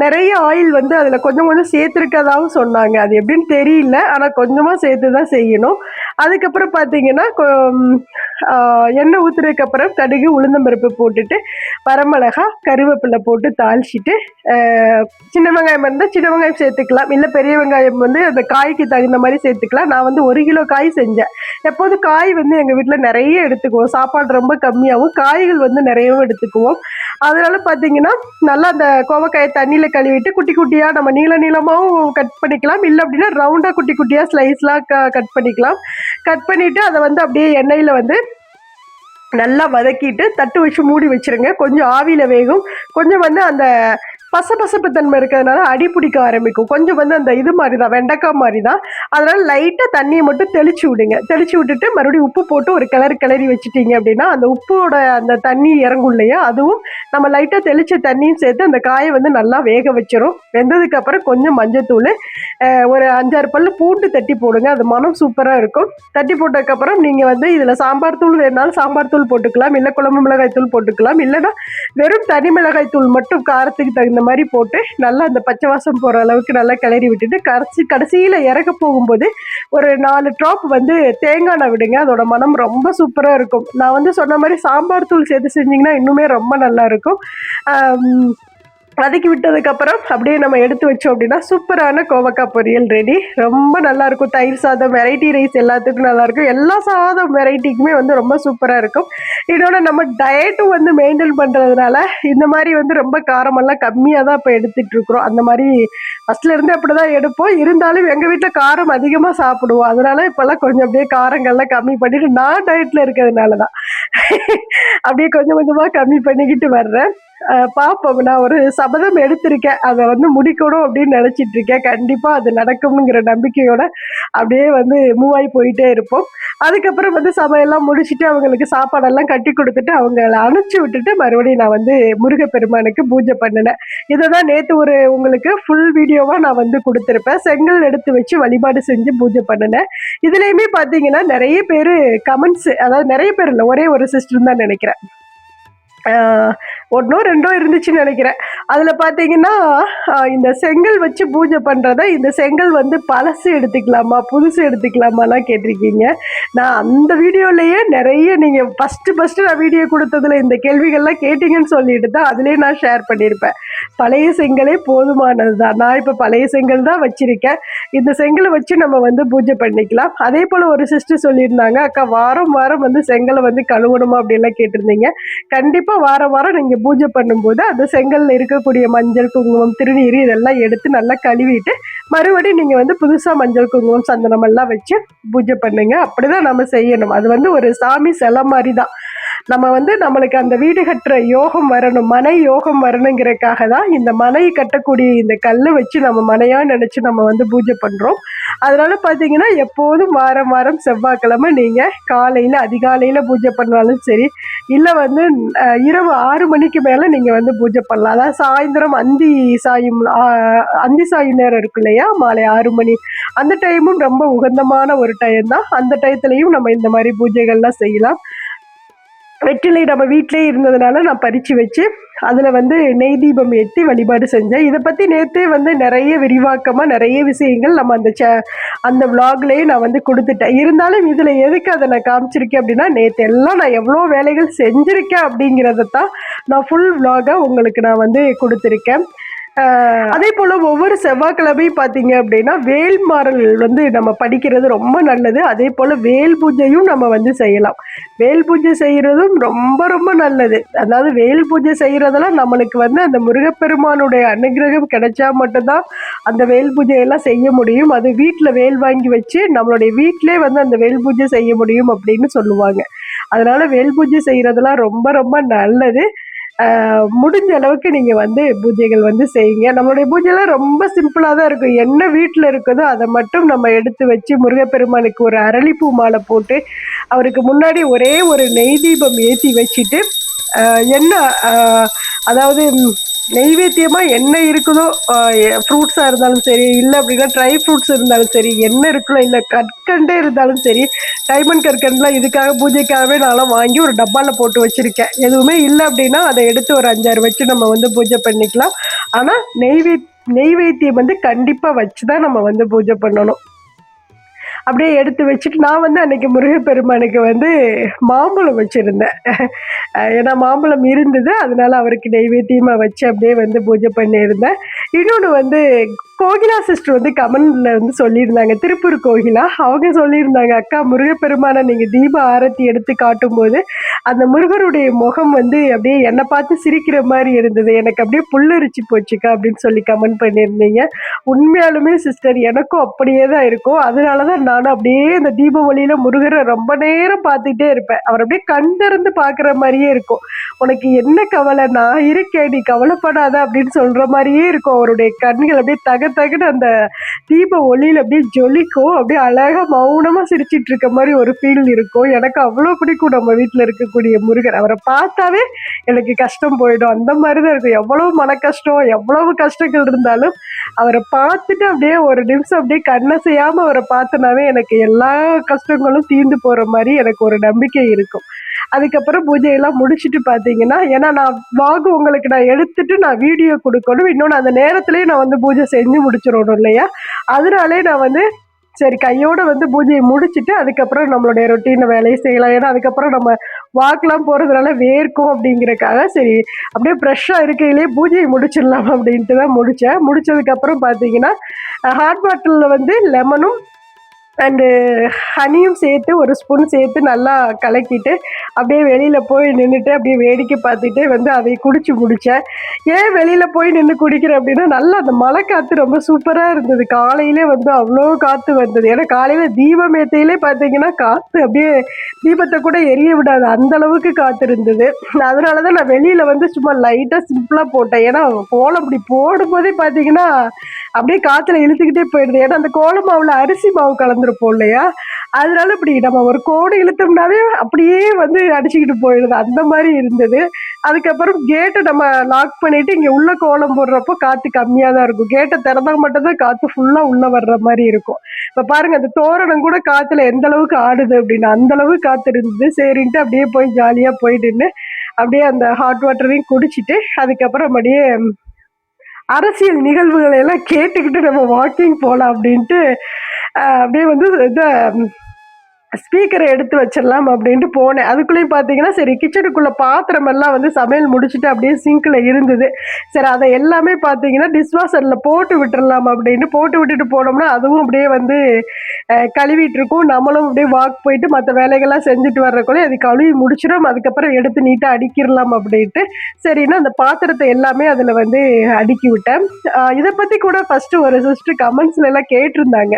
நிறைய ஆயில் வந்து அதில் கொஞ்சம் கொஞ்சம் சேர்த்துருக்கதாகவும் சொன்னாங்க. அது எப்படின்னு தெரியல, ஆனால் கொஞ்சமாக சேர்த்து தான் செய்யணும். அதுக்கப்புறம் பார்த்தீங்கன்னா எண்ணெய் ஊற்றுறதுக்கப்புறம் கடுகு, உளுந்தம்பருப்பு போட்டுட்டு வரமிளகா, கருவேப்பிலை போட்டு தாளிச்சிட்டு சின்ன வெங்காயம் இருந்தால் சின்ன வெங்காயம் சேர்த்துக்கலாம், இல்லை பெரிய வெங்காயம் வந்து அந்த காய்க்கு தகுந்த மாதிரி சேர்த்துக்கலாம். நான் வந்து 1 கிலோ காய் செஞ்சேன். எப்போதும் காய் வந்து எங்கள் வீட்டில் நிறைய எடுத்துக்குவோம். சாப்பாடு ரொம்ப கம்மியாகவும் காய்கள் வந்து நிறையவும் எடுத்துக்குவோம். அதனால பார்த்தீங்கன்னா நல்லா அந்த கோவக்காயை தண்ணியில் கழுவிட்டு குட்டி குட்டியாக நம்ம நீளமாகவும் கட் பண்ணிக்கலாம், இல்லை அப்படின்னா ரவுண்டாக குட்டி குட்டியாக ஸ்லைஸ்லாம் கட் பண்ணிக்கலாம். கட் பண்ணிவிட்டு அதை வந்து அப்படியே எண்ணெயில் வந்து நல்லா வதக்கிட்டு தட்டு வச்சு மூடி வச்சுருங்க. கொஞ்சம் ஆவியில் வேகும். கொஞ்சம் வந்து அந்த பசப்பசப்பு தன்மை இருக்கிறதுனால அடி பிடிக்க ஆரம்பிக்கும். கொஞ்சம் வந்து அந்த இது மாதிரி தான், வெண்டைக்காய் மாதிரி தான். அதனால் லைட்டாக தண்ணியை மட்டும் தெளிச்சு விடுங்க. தெளிச்சு விட்டுட்டு மறுபடியும் உப்பு போட்டு ஒரு கிளறி வச்சுட்டீங்க அப்படின்னா அந்த உப்போட அந்த தண்ணி இறங்கும் இல்லையா, அதுவும் நம்ம லைட்டாக தெளித்த தண்ணியும் சேர்த்து அந்த காயை வந்து நல்லா வேக வச்சிரும். வெந்ததுக்கப்புறம் கொஞ்சம் மஞ்சத்தூள், ஒரு 5-6 பல்லு பூண்டு தட்டி போடுங்க. அது மனம் சூப்பராக இருக்கும். தட்டி போட்டதுக்கப்புறம் நீங்கள் வந்து இதில் சாம்பார் தூள் வேணாலும் சாம்பார் தூள் போட்டுக்கலாம், இல்லை குழம்பு மிளகாய் தூள் போட்டுக்கலாம், இல்லைன்னா வெறும் தனி மிளகாய் தூள் மட்டும் காரத்துக்கு தகுந்த மாதிரி போட்டு நல்லா அந்த பச்சை வாசம் போகிற அளவுக்கு நல்லா கிளறி விட்டுட்டு கடைசியில் இறக்க போகும்போது ஒரு 4 ட்ராப் வந்து தேங்காய் எண்ணெய் விடுங்க. அதோட மனம் ரொம்ப சூப்பராக இருக்கும். நான் வந்து சொன்ன மாதிரி சாம்பார் தூள் சேர்த்து செஞ்சிங்கன்னா இன்னுமே ரொம்ப நல்லா இருக்கும். வதக்கி விட்டதுக்கப்புறம் அப்படியே நம்ம எடுத்து வச்சோம் அப்படின்னா சூப்பரான கோவக்காய் பொரியல் ரெடி. ரொம்ப நல்லாயிருக்கும். தயிர் சாதம், வெரைட்டி ரைஸ் எல்லாத்துக்கும் நல்லாயிருக்கும். எல்லா சாதம் வெரைட்டிக்குமே வந்து ரொம்ப சூப்பராக இருக்கும். இதோட நம்ம டயட்டும் வந்து மெயின்டைன் பண்ணுறதுனால இந்த மாதிரி வந்து ரொம்ப காரமெல்லாம் கம்மியாக தான் இப்போ எடுத்துகிட்ருக்குறோம். அந்த மாதிரி ஃபஸ்ட்லேருந்து அப்படி தான் எடுப்போம். இருந்தாலும் எங்கள் வீட்டில் காரம் அதிகமாக சாப்பிடுவோம். அதனால் இப்போல்லாம் கொஞ்சம் அப்படியே காரங்கள்லாம் கம்மி பண்ணிவிட்டு நான் டயட்டில் இருக்கிறதுனால தான் அப்படியே கொஞ்சம் கொஞ்சமாக கம்மி பண்ணிக்கிட்டு வர்றேன். பார்ப்போம். நான் ஒரு சபதம் எடுத்திருக்கேன். அத வந்து முடிக்கணும் அப்படின்னு நினைச்சிட்டு இருக்கேன். கண்டிப்பா அது நடக்கும்ங்கிற நம்பிக்கையோட அப்படியே வந்து மூவ் ஆகி போயிட்டே இருப்போம். அதுக்கப்புறம் வந்து சமையல்லாம் முடிச்சுட்டு அவங்களுக்கு சாப்பாடெல்லாம் கட்டி கொடுத்துட்டு அவங்கள அனுப்பிச்சு விட்டுட்டு மறுபடியும் நான் வந்து முருகப்பெருமானுக்கு பூஜை பண்ணினேன். இதை தான் நேற்று உங்களுக்கு ஃபுல் வீடியோவாக நான் வந்து கொடுத்துருப்பேன். செங்கல் எடுத்து வச்சு வழிபாடு செஞ்சு பூஜை பண்ணினேன். இதுலேயுமே பார்த்தீங்கன்னா நிறைய பேர் கமெண்ட்ஸ், அதாவது நிறைய பேர் இல்லை, ஒரே ஒரு சிஸ்டர் தான் நினைக்கிறேன், ஒன்றோ ரெண்டோ இருந்துச்சுன்னு நினைக்கிறேன். அதில் பார்த்தீங்கன்னா இந்த செங்கல் வச்சு பூஜை பண்ணுறத, இந்த செங்கல் வந்து பழசு எடுத்துக்கலாமா புதுசு எடுத்துக்கலாமாலாம் கேட்டிருக்கீங்க. நான் அந்த வீடியோலேயே நிறைய நீங்கள் ஃபஸ்ட்டு நான் வீடியோ கொடுத்ததில் இந்த கேள்விகள்லாம் கேட்டிங்கன்னு சொல்லிட்டு தான் அதுலேயே நான் ஷேர் பண்ணியிருப்பேன். பழைய செங்கலே போதுமானது தான். நான் இப்போ பழைய செங்கல் தான் வச்சுருக்கேன். இந்த செங்கலை வச்சு நம்ம வந்து பூஜை பண்ணிக்கலாம். அதே போல் ஒரு சிஸ்டர் சொல்லியிருந்தாங்க, அக்கா வாரம் வாரம் வந்து செங்கலை வந்து கழுவணுமா அப்படின்லாம் கேட்டிருந்தீங்க. கண்டிப்பாக வாரம் வாரம் நீங்கள் பூஜை பண்ணும்போது அந்த செங்கல்ல இருக்கக்கூடிய மஞ்சள், குங்குமம், திருநீர் இதெல்லாம் எடுத்து நல்லா கழுவிட்டு மறுபடியும் நீங்கள் வந்து புதுசாக மஞ்சள், குங்குமம், சந்தனம் எல்லாம் வச்சு பூஜை பண்ணுங்க. அப்படிதான் நம்ம செய்யணும். அது வந்து ஒரு சாமி சிலை மாதிரி தான். நம்ம வந்து நம்மளுக்கு அந்த வீடு கட்டுற யோகம் வரணும், மனை யோகம் வரணுங்கிறதுக்காக தான் இந்த மனை கட்டக்கூடிய இந்த கல்லை வச்சு நம்ம மனையாக நினச்சி நம்ம வந்து பூஜை பண்ணுறோம். அதனால பார்த்தீங்கன்னா எப்போதும் வாரம் வாரம் செவ்வாய்க்கிழமை நீங்கள் காலையில் அதிகாலையில் பூஜை பண்ணாலும் சரி, இல்லை வந்து இரவு 6 மணிக்கு மேலே நீங்கள் வந்து பூஜை பண்ணலாம். அதாவது சாயந்தரம் அந்தி சாயும் நேரம் இருக்கு இல்லையா, மாலை 6 மணி, அந்த டைமும் ரொம்ப உகந்தமான ஒரு டைம் தான். அந்த டயத்துலையும் நம்ம இந்த மாதிரி பூஜைகள்லாம் செய்யலாம். வெற்றிலை நம்ம வீட்டிலே இருந்ததுனால நான் பறித்து வச்சு அதில் வந்து நெய் தீபம் ஏற்றி வழிபாடு செஞ்சேன். இதை பற்றி நேற்றே வந்து நிறைய விரிவாக்கமாக நிறைய விஷயங்கள் நம்ம அந்த விலாக்லேயே நான் வந்து கொடுத்துட்டேன். இருந்தாலும் இதில் எதுக்கு அதை நான் காமிச்சிருக்கேன் அப்படின்னா, நேற்று எல்லாம் நான் எவ்வளோ வேலைகள் செஞ்சுருக்கேன் அப்படிங்கிறத தான் நான் ஃபுல் விலாகாக உங்களுக்கு நான் வந்து கொடுத்துருக்கேன். அதே போல் ஒவ்வொரு செவ்வாய்க்கிழமையும் பார்த்தீங்க அப்படின்னா வேல்மாறல் வந்து நம்ம படிக்கிறது ரொம்ப நல்லது. அதே போல் வேல் பூஜையும் நம்ம வந்து செய்யலாம். வேல் பூஜை செய்கிறதும் ரொம்ப ரொம்ப நல்லது. அதாவது வேல் பூஜை செய்கிறதெல்லாம் நம்மளுக்கு வந்து அந்த முருகப்பெருமானுடைய அனுகிரகம் கிடைச்சா மட்டும்தான் அந்த வேல் பூஜையெல்லாம் செய்ய முடியும். அது வீட்டில் வேல் வாங்கி வச்சு நம்மளுடைய வீட்டிலே வந்து அந்த வேல் பூஜை செய்ய முடியும் அப்படின்னு சொல்லுவாங்க. அதனால் வேல் பூஜை செய்கிறதெல்லாம் ரொம்ப ரொம்ப நல்லது. முடிஞ்ச அளவுக்கு நீங்கள் வந்து பூஜைகள் வந்து செய்யுங்க. நம்மளுடைய பூஜைலாம் ரொம்ப சிம்பிளாக தான் இருக்கும். என்ன வீட்டில் இருக்குதோ அதை மட்டும் நம்ம எடுத்து வச்சு முருகப்பெருமானுக்கு ஒரு அரளிப்பூ மாலை போட்டு அவருக்கு முன்னாடி ஒரே ஒரு நெய் தீபம் ஏற்றி வச்சுட்டு என்ன அதாவது நெய்வேத்தியமாக என்ன இருக்குதோ, ஃப்ரூட்ஸாக இருந்தாலும் சரி, இல்லை அப்படின்னா ட்ரை ஃப்ரூட்ஸ் இருந்தாலும் சரி, என்ன இருக்குதோ, இல்லை கற்கண்டே இருந்தாலும் சரி, டைமண்ட் கற்கண்டெலாம் இதுக்காக பூஜைக்காகவே நான்லாம் வாங்கி ஒரு டப்பாவில் போட்டு வச்சுருக்கேன். எதுவுமே இல்லை அப்படின்னா அதை எடுத்து ஒரு 5-6 வச்சு நம்ம வந்து பூஜை பண்ணிக்கலாம். ஆனால் நெய்வேத்தியம் வந்து கண்டிப்பாக வச்சு தான் நம்ம வந்து பூஜை பண்ணணும். அப்படியே எடுத்து வச்சுட்டு நான் வந்து அன்றைக்கி முருகப்பெருமானுக்கு வந்து மாம்பழம் வச்சுருந்தேன். ஏன்னா மாம்பழம் இருந்தது, அதனால அவருக்கு நெய்வேத்தியமாக வச்சு அப்படியே வந்து பூஜை பண்ணியிருந்தேன். இன்னொன்று வந்து கோகிலா சிஸ்டர் வந்து கமெண்டில் வந்து சொல்லியிருந்தாங்க, திருப்பூர் கோகிலா, அவங்க சொல்லியிருந்தாங்க, அக்கா முருகப்பெருமானை நீங்கள் தீப ஆரத்தி எடுத்து காட்டும்போது அந்த முருகருடைய முகம் வந்து அப்படியே என்னை பார்த்து சிரிக்கிற மாதிரி இருந்தது, எனக்கு அப்படியே புல்லரிச்சு போச்சுக்கா அப்படின்னு சொல்லி கமெண்ட் பண்ணியிருந்தீங்க. உண்மையாலுமே சிஸ்டர் எனக்கும் அப்படியே தான் இருக்கும். அதனால தான் நானும் அப்படியே இந்த தீப ஒளியில் முருகரை ரொம்ப நேரம் பார்த்துட்டே இருப்பேன். அவர் அப்படியே கண் திறந்து பார்க்குற மாதிரியே இருக்கும். உனக்கு என்ன கவலை, நான் இருக்கேன், நீ கவலைப்படாத அப்படின்னு சொல்கிற மாதிரியே இருக்கும். அவருடைய கண்கள் அப்படியே தகன்னு அந்த தீப ஒளியில் அப்படியே ஜொலிக்கும். அப்படியே அழகாக மௌனமாக சிரிச்சிட்டு இருக்க மாதிரி ஒரு ஃபீல் இருக்கும். எனக்கு அவ்வளோ பிடிக்கும் நம்ம வீட்டில் இருக்கக்கூடிய முருகர். அவரை பார்த்தாவே எனக்கு கஷ்டம் போயிடும். அந்த மாதிரி தான் இருக்கும். எவ்வளவு மன கஷ்டம், எவ்வளவு கஷ்டங்கள் இருந்தாலும் அவரை பார்த்துட்டு அப்படியே ஒரு நிமிஷம் அப்படியே கண்ணசையாமல் அவரை பார்த்தனாவே எனக்கு எல்லா கஷ்டங்களும் தீர்ந்து போகிற மாதிரி எனக்கு ஒரு நம்பிக்கை இருக்கும். அதுக்கப்புறம் பூஜையெல்லாம் முடிச்சுட்டு பார்த்தீங்கன்னா, ஏன்னா நான் வாகு உங்களுக்கு நான் எடுத்துட்டு நான் வீடியோ கொடுக்கணும், இன்னொன்று அந்த நேரத்துலேயே நான் வந்து பூஜை செஞ்சு முடிச்சிடணும் இல்லையா, அதனாலே நான் வந்து சரி கையோடு வந்து பூஜையை முடிச்சுட்டு அதுக்கப்புறம் நம்மளுடைய ரொட்டீனை வேலையை செய்யலாம். ஏன்னா அதுக்கப்புறம் நம்ம வாக்கெலாம் போகிறதுனால வேர்க்கும் அப்படிங்கிறக்காக சரி அப்படியே ஃப்ரெஷ்ஷாக இருக்கையிலே பூஜையை முடிச்சிடலாம் அப்படின்ட்டு தான் முடித்தேன். முடித்ததுக்கப்புறம் பார்த்தீங்கன்னா ஹாட் வாட்டரில் வந்து லெமனும் அண்டு ஹனியும் சேர்த்து ஒரு ஸ்பூன் சேர்த்து நல்லா கலக்கிட்டு அப்படியே வெளியில் போய் நின்றுட்டு அப்படியே வேடிக்கை பார்த்துட்டே வந்து அதை குடிச்சு முடித்தேன். ஏன் வெளியில் போய் நின்று குடிக்கிறேன் அப்படின்னா, நல்லா அந்த மழை காற்று ரொம்ப சூப்பராக இருந்தது. காலையிலே வந்து அவ்வளோ காற்று வந்தது. ஏன்னா காலையில் தீபம் ஏற்றையிலே பார்த்தீங்கன்னா காற்று அப்படியே தீபத்தை கூட எரிய விடாது, அந்த அளவுக்கு காற்று இருந்தது. அதனால தான் நான் வெளியில் வந்து சும்மா லைட்டாக சிம்பிளாக போட்டேன். ஏன்னா கோலம் அப்படி போடும்போதே பார்த்தீங்கன்னா அப்படியே காற்றுல இழுத்துக்கிட்டே போயிடுது. ஏன்னா அந்த கோல மாவில் அரிசி மாவு கலந்துருப்போம் இல்லையா, அதனால இப்படி நம்ம ஒரு கோடு இழுத்தோம்னாவே அப்படியே வந்து அடிச்சுக்கிட்டு போயிடுது, அந்த மாதிரி இருந்தது. அதுக்கப்புறம் கேட்டை நம்ம லாக் பண்ணிட்டு இங்கே உள்ள கோலம் போடுறப்போ காற்று கம்மியாக தான் இருக்கும். கேட்டை திறந்தா மட்டும்தான் காற்று ஃபுல்லாக உள்ளே வர்ற மாதிரி இருக்கும். இப்போ பாருங்க, அந்த தோரணம் கூட காற்றுல எந்த அளவுக்கு ஆடுது அப்படின்னா அந்த அளவுக்கு காற்று இருந்தது. சரின்ட்டு அப்படியே போய் ஜாலியாக போயிட்டுன்னு அப்படியே அந்த ஹாட் வாட்டரையும் குடிச்சிட்டு அதுக்கப்புறம் அப்படியே அரசியல் நிகழ்வுகளை எல்லாம் கேட்டுக்கிட்டு நம்ம வாக்கிங் போகலாம் அப்படின்ட்டு அப்படியே வந்து இதை ஸ்பீக்கரை எடுத்து வச்சிடலாம் அப்படின்ட்டு போனேன். அதுக்குள்ளேயும் பார்த்தீங்கன்னா சரி கிச்சனுக்குள்ளே பாத்திரம் எல்லாம் வந்து சமையல் முடிச்சுட்டு அப்படியே சிங்கில் இருந்தது. சரி அதை எல்லாமே பார்த்தீங்கன்னா டிஷ்வாஷரில் போட்டு விட்டுடலாம் அப்படின்ட்டு போட்டு விட்டுட்டு போனோம்னா அதுவும் அப்படியே வந்து கழுவிட்டு இருக்கும். நம்மளும் அப்படியே வாக் போயிட்டு மற்ற வேலைகள்லாம் செஞ்சுட்டு வர்றக்குள்ளே அது கழுவி முடிச்சிடும். அதுக்கப்புறம் எடுத்து நீட்டாக அடிக்கிடலாம் அப்படின்ட்டு சரின்னா அந்த பாத்திரத்தை எல்லாமே அதில் வந்து அடுக்கி விட்டேன். இதை பற்றி கூட ஃபஸ்ட்டு ஒரு சிஸ்டர் கமெண்ட்ஸ்ல எல்லாம் கேட்டிருந்தாங்க,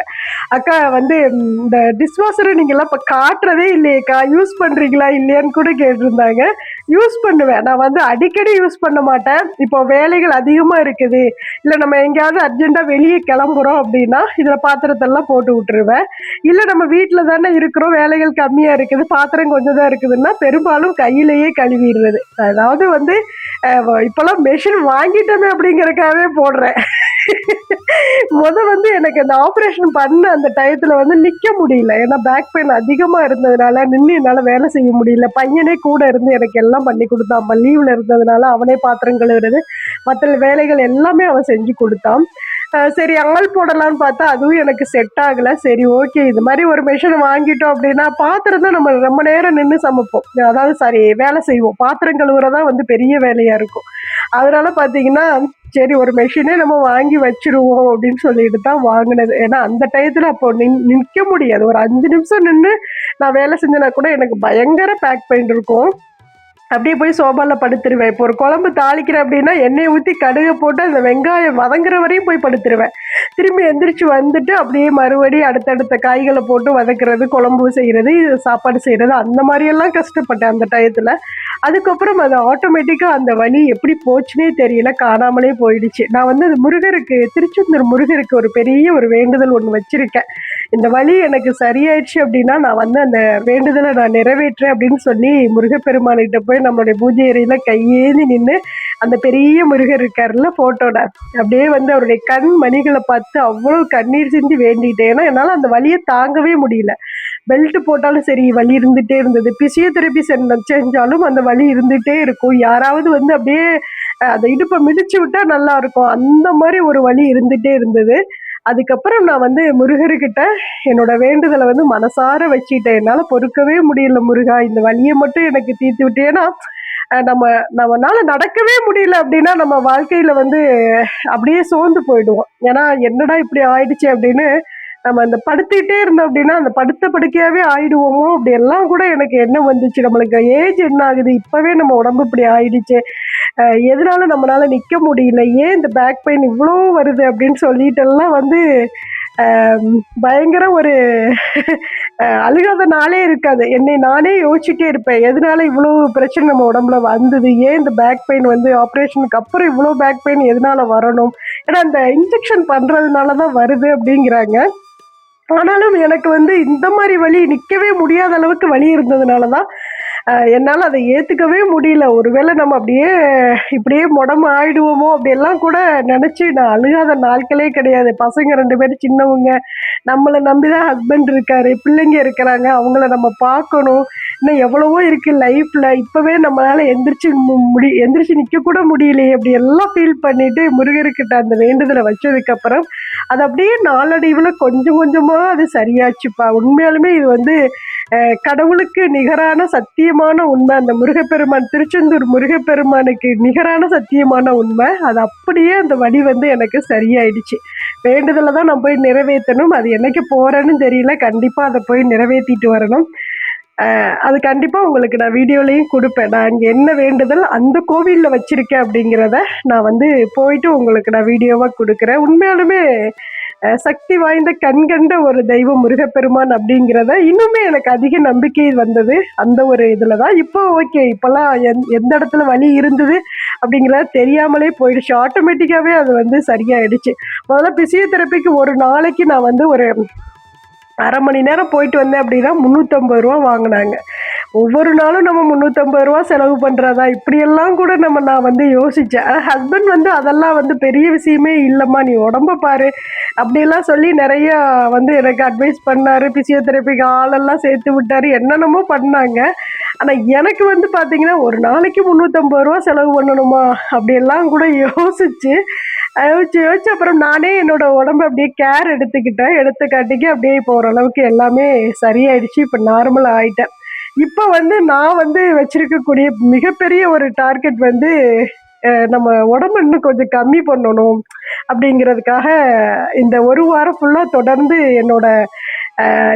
அக்கா வந்து இந்த டிஷ்வாஷரை நீங்கள்லாம் இப்போ காட்டுறதே இல்லையேக்கா, யூஸ் பண்ணுறீங்களா இல்லையான்னு கூட கேட்டிருந்தாங்க. யூஸ் பண்ணுவேன், நான் வந்து அடிக்கடி யூஸ் பண்ண மாட்டேன். இப்போ வேலைகள் அதிகமாக இருக்குது, இல்லை நம்ம எங்கேயாவது அர்ஜென்ட்டாக வெளியே கிளம்புறோம் அப்படின்னா இதில் பாத்திரத்தெல்லாம் போட்டு விட்டுருவேன். இல்லை நம்ம வீட்டில் தானே இருக்கிறோம், வேலைகள் கம்மியாக இருக்குது, பாத்திரம் கொஞ்சம் தான் இருக்குதுன்னா பெரும்பாலும் கையிலேயே கழுவிடுறது. அதாவது வந்து இப்போல்லாம் மெஷின் வாங்கிட்டோமே அப்படிங்கிறதுக்காகவே போடுறேன். வந்து எனக்கு அந்த ஆப்ரேஷன் பண்ண அந்த டயத்தில் வந்து நிற்க முடியல. ஏன்னா பேக் பெயின் அதிகமாக இருந்ததுனால நின்று என்னால் வேலை செய்ய முடியல. பையனே கூட இருந்து எனக்கு எல்லாம் பண்ணி கொடுத்தான். நம்ம லீவில் இருந்ததுனால அவனே பாத்திரம் கழுவுறது மற்ற வேலைகள் எல்லாமே அவன் செஞ்சு கொடுத்தான். சரி ஆள் போடலான்னு பார்த்தா அதுவும் எனக்கு செட் ஆகலை. சரி ஓகே, இது மாதிரி ஒரு மிஷின் வாங்கிட்டோம் அப்படின்னா பாத்திரம் தான் நம்ம ரொம்ப நேரம் நின்று சமைப்போம், அதாவது சரி வேலை செய்வோம். பாத்திரம் கழுவுறதா வந்து பெரிய வேலையாக இருக்கும். அதனால பார்த்தீங்கன்னா சரி ஒரு மெஷினே நம்ம வாங்கி வச்சிருவோம் அப்படின்னு சொல்லிட்டு தான் வாங்கினது. ஏன்னா அந்த டயத்தில் அப்போ நிற்க முடியாது. ஒரு 5 நிமிஷம் நின்று நான் வேலை செஞ்சேன்னா கூட எனக்கு பயங்கர பேக் பெயின் இருக்கும். அப்படியே போய் சோபாவில் படுத்துருவேன். இப்போ ஒரு குழம்பு தாளிக்கிறேன் அப்படின்னா எண்ணெயை ஊற்றி கடுகை போட்டு அந்த வெங்காயம் வதங்குற வரையும் போய் படுத்துருவேன். திரும்பி எந்திரிச்சு வந்துட்டு அப்படியே மறுபடியும் அடுத்தடுத்த காய்களை போட்டு வதக்குறது, குழம்பு செய்கிறது, சாப்பாடு செய்கிறது, அந்த மாதிரியெல்லாம் கஷ்டப்பட்டேன் அந்த டயத்தில். அதுக்கப்புறம் அது ஆட்டோமேட்டிக்காக அந்த வலி எப்படி போச்சுன்னே தெரியல, காணாமலே போயிடுச்சு. நான் வந்து அது முருகருக்கு, திருச்செந்தூர் முருகருக்கு ஒரு பெரிய ஒரு வேண்டுதல் ஒன்று வச்சுருக்கேன். இந்த வலி எனக்கு சரியாயிடுச்சு அப்படின்னா நான் வந்து அந்த வேண்டுதலை நான் நிறைவேற்றேன் அப்படின்னு சொல்லி முருகப்பெருமானிட்ட போய் நம்மளுடைய பூஜை அறையில் கையேந்தி நின்று அந்த பெரிய முருகர் இருக்காருல்ல ஃபோட்டோட அப்படியே வந்து அவருடைய கண் மணிகளை பார்த்து அவ்வளோ கண்ணீர் சிந்தி வேண்டிட்டேன். ஏன்னா என்னால் அந்த வலியை தாங்கவே முடியல. பெல்ட் போட்டாலும் சரி வலி இருந்துகிட்டே இருந்தது. பிசியோதெரப்பி செஞ்சாலும் அந்த வலி இருந்துகிட்டே இருக்கும். யாராவது வந்து அப்படியே அந்த இடுப்பை மிதிச்சு விட்டா நல்லா இருக்கும், அந்த மாதிரி ஒரு வலி இருந்துகிட்டே இருந்தது. அதுக்கப்புறம் நான் வந்து முருகர்கிட்ட என்னோட வேண்டுதலை வந்து மனசார வச்சுட்டேன். என்னால் பொறுக்கவே முடியல முருகா, இந்த வலியை மட்டும் எனக்கு தீர்த்து விட்டேன்னா நம்மனால நடக்கவே முடியல அப்படின்னா நம்ம வாழ்க்கையில வந்து அப்படியே சோர்ந்து போயிடுவோம். ஏன்னா என்னடா இப்படி ஆயிடுச்சு அப்படின்னு நம்ம அந்த படுத்துக்கிட்டே இருந்தோம் அப்படின்னா அந்த படுத்த படுக்கையாவே ஆயிடுவோமோ அப்படி எல்லாம் கூட எனக்கு எண்ணம் வந்துச்சு. நம்மளுக்கு ஏஜ் என்ன ஆகுது, இப்பவே நம்ம உடம்பு இப்படி ஆயிடுச்சு, எதனால நம்மளால நிற்க முடியல, ஏன் இந்த பேக் பெயின் இவ்வளோ வருது அப்படின்னு சொல்லிட்டு எல்லாம் வந்து பயங்கர ஒரு அழுகாத நாளே இருக்காது. என்னை நானே யோசிச்சுட்டே இருப்பேன், எதனால இவ்வளோ பிரச்சனை நம்ம உடம்புல வந்தது, ஏன் இந்த பேக் பெயின் வந்து ஆப்ரேஷனுக்கு அப்புறம் இவ்வளோ பேக் பெயின் எதனால வரணும், ஏன்னா அந்த இன்ஜெக்ஷன் பண்ணுறதுனால தான் வருது அப்படிங்கிறாங்க. ஆனாலும் எனக்கு வந்து இந்த மாதிரி வலி நிற்கவே முடியாத அளவுக்கு வலி இருந்ததுனால தான் என்னால் அதை ஏற்றுக்கவே முடியல. ஒருவேளை நம்ம அப்படியே இப்படியே முடம்பு ஆயிடுவோமோ அப்படியெல்லாம் கூட நினச்சி நான் அழுகாத நாட்களே கிடையாது. பசங்க 2 பேரும் சின்னவங்க, நம்மளை நம்பி தான் ஹஸ்பண்ட் இருக்காரு, பிள்ளைங்க இருக்கிறாங்க, அவங்கள நம்ம பார்க்கணும், இன்னும் எவ்வளவோ இருக்குது லைஃப்பில், இப்போவே நம்மளால் எந்திரிச்சு நிற்க கூட முடியலையே அப்படி எல்லாம் ஃபீல் பண்ணிவிட்டு முருகர்கிட்ட அந்த வேண்டுதலை வச்சதுக்கப்புறம் அது அப்படியே நாளடைவில் கொஞ்சம் கொஞ்சமாக அது சரியாச்சுப்பா. உண்மையாலுமே இது வந்து கடவுளுக்கு நிகரான சத்தியமான உண்மை. அந்த முருகப்பெருமான், திருச்செந்தூர் முருகப்பெருமானுக்கு நிகரான சத்தியமான உண்மை. அது அப்படியே அந்த வலி வந்து எனக்கு சரியாயிடுச்சு. வேண்டுதலை தான் நான் போய் நிறைவேற்றணும். அது என்னைக்கு போகிறேன்னு தெரியல. கண்டிப்பாக அதை போய் நிறைவேற்றிட்டு வரணும். அது கண்டிப்பாக உங்களுக்கு நான் வீடியோலையும் கொடுப்பேன். நான் இங்கே என்ன வேண்டுதல் அந்த கோவிலில் வச்சுருக்கேன் அப்படிங்கிறத நான் வந்து போயிட்டு உங்களுக்கு நான் வீடியோவாக கொடுக்குறேன். உண்மையாலுமே சக்தி வாய்ந்த கண்கண்ட ஒரு தெய்வம் முருகப்பெருமான் அப்படிங்கிறத இன்னுமே எனக்கு அதிக நம்பிக்கை வந்தது அந்த ஒரு இதில் தான். இப்போ ஓகே, இப்போல்லாம் எந்த இடத்துல வலி இருந்தது அப்படிங்கிறத தெரியாமலே போயிடுச்சு. ஆட்டோமேட்டிக்காகவே அது வந்து சரியாயிடுச்சு. முதல்ல பிசியோதெரப்பிக்கு ஒரு நாளைக்கு நான் வந்து ஒரு அரை மணி நேரம் போயிட்டு வந்தேன் அப்படின்னா 350 ரூபா வாங்கினாங்க. ஒவ்வொரு நாளும் நம்ம 350 ரூபா செலவு பண்ணுறதா, இப்படியெல்லாம் கூட நான் வந்து யோசித்தேன். ஹஸ்பண்ட் வந்து அதெல்லாம் வந்து பெரிய விஷயமே இல்லைம்மா, நீ உடம்ப பாரு அப்படிலாம் சொல்லி நிறையா வந்து எனக்கு அட்வைஸ் பண்ணார். பிசியோதெரப்பிக்கு ஆளெல்லாம் சேர்த்து விட்டார், என்னென்னமோ பண்ணாங்க. ஆனால் எனக்கு வந்து பார்த்தீங்கன்னா ஒரு நாளைக்கு 350 ரூபா செலவு பண்ணணுமா அப்படியெல்லாம் கூட யோசிச்சு அப்புறம் நானே என்னோட உடம்பு அப்படியே கேர் எடுத்துக்காட்டிக்கு அப்படியே இப்போ ஓரளவுக்கு எல்லாமே சரியாயிடுச்சு. இப்போ நார்மல் ஆயிட்டேன். இப்போ வந்து நான் வந்து வச்சிருக்கக்கூடிய மிகப்பெரிய ஒரு டார்கெட் வந்து நம்ம உடம்பு இன்னும் கொஞ்சம் கம்மி பண்ணணும் அப்படிங்கிறதுக்காக இந்த ஒரு வாரம் ஃபுல்லாக தொடர்ந்து என்னோட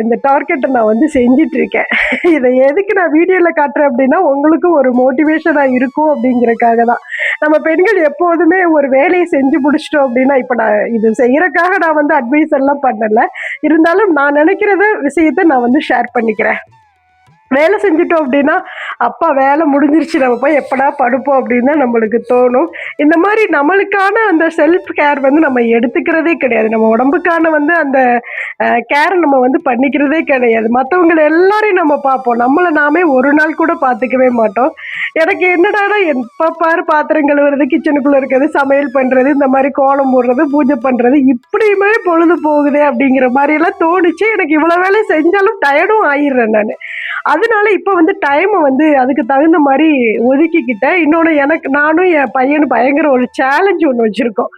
இந்த டார்கெட்டை நான் வந்து செஞ்சிட்ருக்கேன். இதை எதுக்கு நான் வீடியோவில் காட்டுறேன் அப்படின்னா உங்களுக்கும் ஒரு மோட்டிவேஷனாக இருக்கும் அப்படிங்கிறதுக்காக தான். நம்ம பெண்கள் எப்போதுமே ஒரு வேலையை செஞ்சு முடிச்சிட்டோம் அப்படின்னா, இப்போ நான் இது செய்கிறக்காக நான் வந்து அட்வைஸ் எல்லாம் பண்ணலை, இருந்தாலும் நான் நினைக்கிறத விஷயத்தை நான் வந்து ஷேர் பண்ணிக்கிறேன். வேலை செஞ்சுட்டோம் அப்படின்னா அப்பா வேலை முடிஞ்சிருச்சு, நம்ம போய் எப்படா படுப்போம் அப்படின்னு தான் நம்மளுக்கு தோணும். இந்த மாதிரி நம்மளுக்கான அந்த செல்ஃப் கேர் வந்து நம்ம எடுத்துக்கிறதே கிடையாது. நம்ம உடம்புக்கான வந்து அந்த கேரை நம்ம வந்து பண்ணிக்கிறதே கிடையாது. மற்றவங்களை எல்லாரையும் நம்ம பார்ப்போம், நம்மளை நாமே ஒரு நாள் கூட பார்த்துக்கவே மாட்டோம். எனக்கு என்னடானா எப்போ பாரு பாத்திரம் கழுவுறது, கிச்சனுக்குள்ளே இருக்கிறது, சமையல் பண்ணுறது, இந்த மாதிரி கோலம் போடுறது, பூஜை பண்ணுறது, இப்படியுமே பொழுது போகுதே அப்படிங்கிற மாதிரியெல்லாம் தோணுச்சு. எனக்கு இவ்வளோ வேலை செஞ்சாலும் டயர்டும் ஆயிடுறேன் நான். அதனால இப்போ வந்து டைமை வந்து அதுக்கு தகுந்த மாதிரி ஒதுக்கிக்கிட்டேன். இன்னொன்று, நானும் என் பையனும் பயங்கர ஒரு சேலஞ்ச் ஒன்று வச்சுருக்கோம்.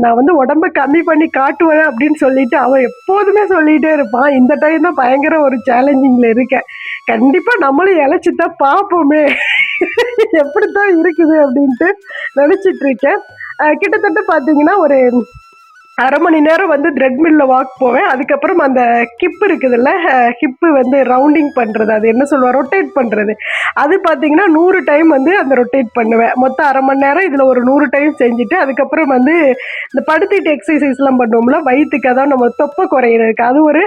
நான் வந்து உடம்ப கம்மி பண்ணி காட்டுவேன் அப்படின்னு சொல்லிட்டு அவன் எப்போதுமே சொல்லிகிட்டே இருப்பான். இந்த டைம் தான் பயங்கர ஒரு சேலஞ்சிங்கில் இருக்கேன். கண்டிப்பாக நம்மளும் இழைச்சித்தான் பார்ப்போமே எப்படித்தான் இருக்குது அப்படின்ட்டு நினச்சிட்ருக்கேன். கிட்டத்தட்ட பார்த்தீங்கன்னா ஒரு அரை மணி நேரம் வந்து த்ரெட்மில்லில் வாக் போவேன். அதுக்கப்புறம் அந்த ஹிப் இருக்குதுல்ல, ஹிப்பு வந்து ரவுண்டிங் பண்ணுறது, அது என்ன சொல்லுவேன், ரொட்டேட் பண்ணுறது, அது பார்த்தீங்கன்னா 100 டைம் வந்து அந்த ரொட்டேட் பண்ணுவேன். மொத்தம் அரை மணி நேரம் இதில் ஒரு 100 டைம் செஞ்சுட்டு அதுக்கப்புறம் வந்து இந்த படுத்திட்டு எக்ஸசைஸ்லாம் பண்ணுவோம்ல வயிற்றுக்கு, அதான் நம்ம தொப்பை குறையிறதுக்கு, அது ஒரு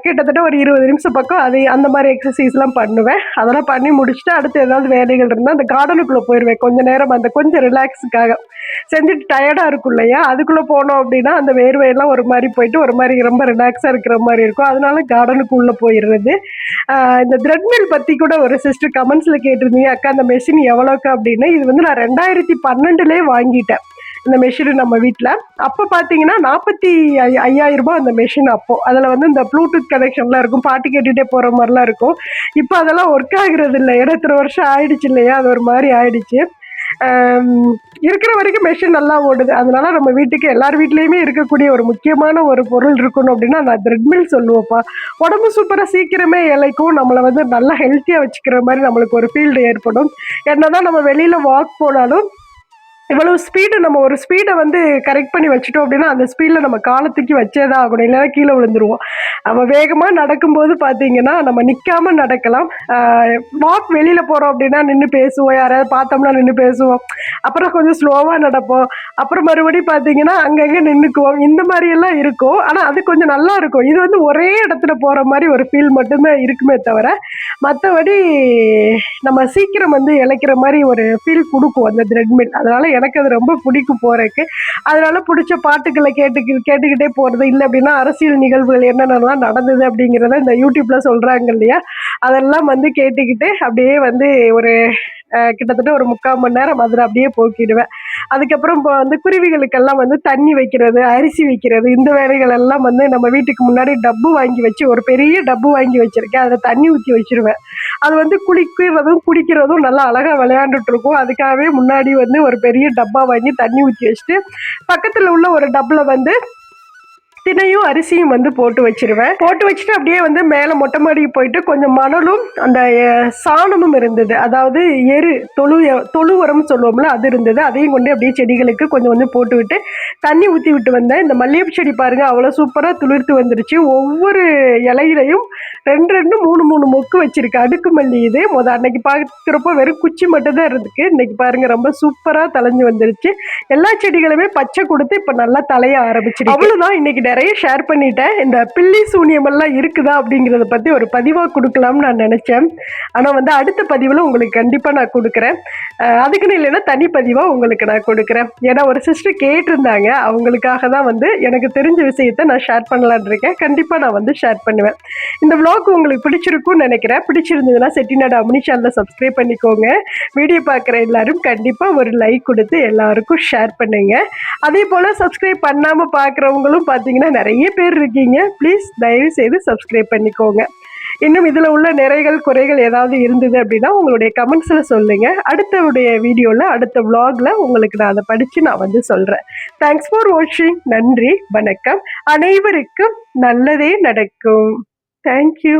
கிட்டத்தட்ட ஒரு 20 நிமிஷம் பக்கம் அது அந்த மாதிரி எக்ஸசைஸ்லாம் பண்ணுவேன். அதெல்லாம் பண்ணி முடிச்சுட்டு அடுத்து ஏதாவது வேலைகள் இருந்தால் அந்த கார்டனுக்குள்ளே போயிடுவேன் கொஞ்சம் நேரம், அந்த கொஞ்சம் ரிலாக்ஸுக்காக. செஞ்சுட்டு டயர்டாக இருக்கும் இல்லையா, அதுக்குள்ளே போனோம் அப்படின்னா அந்த வேர்வையெல்லாம் ஒரு மாதிரி போயிட்டு ஒரு மாதிரி ரொம்ப ரிலாக்ஸாக இருக்கிற மாதிரி இருக்கும். அதனால கார்டனுக்கு உள்ளே போயிடுறது. இந்த த்ரெட்மில் பற்றி கூட ஒரு சிஸ்டர் கமெண்ட்ஸில் கேட்டிருந்தீங்க, அக்கா அந்த மெஷின் எவ்வளோக்கா அப்படின்னு. இது வந்து நான் 2012 வாங்கிட்டேன் இந்த மெஷின் நம்ம வீட்டில். அப்போ பார்த்தீங்கன்னா 45,000 ரூபாய் அந்த மெஷின். அப்போது அதில் வந்து இந்த ப்ளூடூத் கனெக்ஷன்லாம் இருக்கும், பாட்டு கேட்டுகிட்டே போகிற மாதிரிலாம் இருக்கும். இப்போ அதெல்லாம் ஒர்க் ஆகுறது இல்லை, எத்தனை வருஷம் ஆயிடுச்சு இல்லையா, அது ஒரு மாதிரி ஆயிடுச்சு. இருக்கிற வரைக்கும் மெஷின் நல்லா ஓடுது. அதனால நம்ம வீட்டுக்கு எல்லார் வீட்லேயுமே இருக்கக்கூடிய ஒரு முக்கியமான ஒரு பொருள் இருக்கணும் அப்படின்னா நான் த்ரெட்மில் சொல்லுவேன்ப்பா. உடம்பு சூப்பராக சீக்கிரமே இலைக்கும், நம்மளை வந்து நல்லா ஹெல்த்தியாக வச்சுக்கிற மாதிரி நம்மளுக்கு ஒரு ஃபீல்டு ஏற்படும். என்னதான் நம்ம வெளியில் வாக் போனாலும் இவ்வளவு ஸ்பீடு, நம்ம ஒரு ஸ்பீடை வந்து கரெக்ட் பண்ணி வச்சுட்டோம் அப்படின்னா அந்த ஸ்பீடில் நம்ம காலத்துக்கு வச்சே தான் ஆகணும், இல்லைன்னா கீழே விழுந்துருவோம். நம்ம வேகமாக நடக்கும்போது பார்த்தீங்கன்னா நம்ம நிற்காமல் நடக்கலாம். வாக் வெளியில் போகிறோம் அப்படின்னா நின்று பேசுவோம், யாராவது பார்த்தோம்னா நின்று பேசுவோம், அப்புறம் கொஞ்சம் ஸ்லோவாக நடப்போம், அப்புறம் மறுபடியும் பார்த்தீங்கன்னா அங்கங்கே நின்றுக்குவோம். இந்த மாதிரியெல்லாம் இருக்கும். ஆனால் அது கொஞ்சம் நல்லா இருக்கும். இது வந்து ஒரே இடத்துல போகிற மாதிரி ஒரு ஃபீல் மட்டும்தான் இருக்குமே தவிர மற்றபடி நம்ம சீக்கிரம் வந்து இழைக்கிற மாதிரி ஒரு ஃபீல் கொடுக்கும் அந்த த்ரெட்மில். அதனால் எனக்கு அது ரொம்ப பிடிக்கும் போகிறதுக்கு. அதனால பிடிச்ச பாட்டுக்களை கேட்டுக்கிட்டே போகிறது. இல்லை அப்படின்னா அரசியல் நிகழ்வுகள் என்னென்னலாம் நடந்தது அப்படிங்கிறத இந்த யூடியூப்பில் சொல்கிறாங்க இல்லையா, அதெல்லாம் வந்து கேட்டுக்கிட்டு அப்படியே வந்து ஒரு கிட்டத்தட்ட ஒரு 3/4 மணி நேரம் அதில் அப்படியே போக்கிடுவேன். அதுக்கப்புறம் இப்போ வந்து குருவிகளுக்கெல்லாம் வந்து தண்ணி வைக்கிறது, அரிசி வைக்கிறது, இந்த வேலைகள் எல்லாம் வந்து நம்ம வீட்டுக்கு முன்னாடி டப்பு வாங்கி வச்சு, ஒரு பெரிய டப்பு வாங்கி வச்சுருக்கேன், அதில் தண்ணி ஊற்றி வச்சுருவேன். அது வந்து குளிக்கிறதும் குடிக்கிறதும் நல்லா அழகாக விளையாண்டுட்ருக்கும். அதுக்காகவே முன்னாடி வந்து ஒரு பெரிய டப்பா வாங்கி தண்ணி ஊற்றி வச்சுட்டு பக்கத்தில் உள்ள ஒரு டப்பில் வந்து தினையும் அரிசியும் வந்து போட்டு வச்சிருவேன். போட்டு வச்சுட்டு அப்படியே வந்து மேலே மொட்டை மாடிக்கு போயிட்டு கொஞ்சம் மணலும் அந்த சாணமும் இருந்தது, அதாவது எரு தொழு உரம் சொல்லுவோம்ல, அது இருந்தது. அதையும் கொண்டு அப்படியே செடிகளுக்கு கொஞ்சம் கொஞ்சம் போட்டு விட்டு தண்ணி ஊற்றி விட்டு வந்தேன். இந்த மல்லிகைப்பூ செடி பாருங்க அவ்வளோ சூப்பராக துளிர்த்து வந்துருச்சு. ஒவ்வொரு இலையிலையும் 2 3 மொக்கு வச்சிருக்கு. அடுக்கு மல்லி இது அன்னைக்கு பார்க்குறப்போ வெறும் குச்சி மட்டும் தான் இருந்துக்கு. இன்னைக்கு பாருங்க ரொம்ப சூப்பராக தலைஞ்சு வந்துருச்சு. எல்லா செடிகளுமே பச்சை கொடுத்து இப்போ நல்லா தலைய ஆரம்பிச்சிருக்கு. அவ்வளோதான், இன்னைக்கு நிறைய ஷேர் பண்ணிட்டேன். இந்த பில்லி சூனியம் எல்லாம் இருக்குதா அப்படிங்கிறத பற்றி ஒரு பதிவாக கொடுக்கலாம்னு நான் நினச்சேன். ஆனால் வந்து அடுத்த பதிவில் உங்களுக்கு கண்டிப்பாக நான் கொடுக்குறேன். அதுக்குன்னு இல்லைன்னா தனிப்பதிவாக உங்களுக்கு நான் கொடுக்குறேன். ஏன்னா ஒரு சிஸ்டர் கேட்டிருந்தாங்க, அவங்களுக்காக தான் வந்து எனக்கு தெரிஞ்ச விஷயத்த நான் ஷேர் பண்ணலான் இருக்கேன். கண்டிப்பாக நான் வந்து ஷேர் பண்ணுவேன். இந்த vlog உங்களுக்கு பிடிச்சிருக்கும்னு நினைக்கிறேன். பிடிச்சிருந்ததுன்னா செட்டிநாடு அம்னி சேனலை சப்ஸ்கிரைப் பண்ணிக்கோங்க. வீடியோ பார்க்குற எல்லாரும் கண்டிப்பாக ஒரு லைக் கொடுத்து எல்லாருக்கும் ஷேர் பண்ணுங்க. அதே போல் சப்ஸ்கிரைப் பண்ணாமல் பார்க்குறவங்களும் பார்த்தீங்கன்னா நிறைய பேர் இருக்கீங்க. ப்ளீஸ் தயவு செய்து சப்ஸ்கிரைப் பண்ணிக்கோங்க. இன்னும் இதில் உள்ள நிறைகள் குறைகள் ஏதாவது இருந்தது அப்படின்னா உங்களுடைய கமெண்ட்ஸில் சொல்லுங்கள். அடுத்தவுடைய வீடியோவில் அடுத்த vlogல உங்களுக்கு நான் அதை படித்து நான் வந்து சொல்கிறேன். தேங்க்ஸ் ஃபார் வாட்சிங். நன்றி, வணக்கம். அனைவருக்கும் நல்லதே நடக்கும். தேங்க்யூ.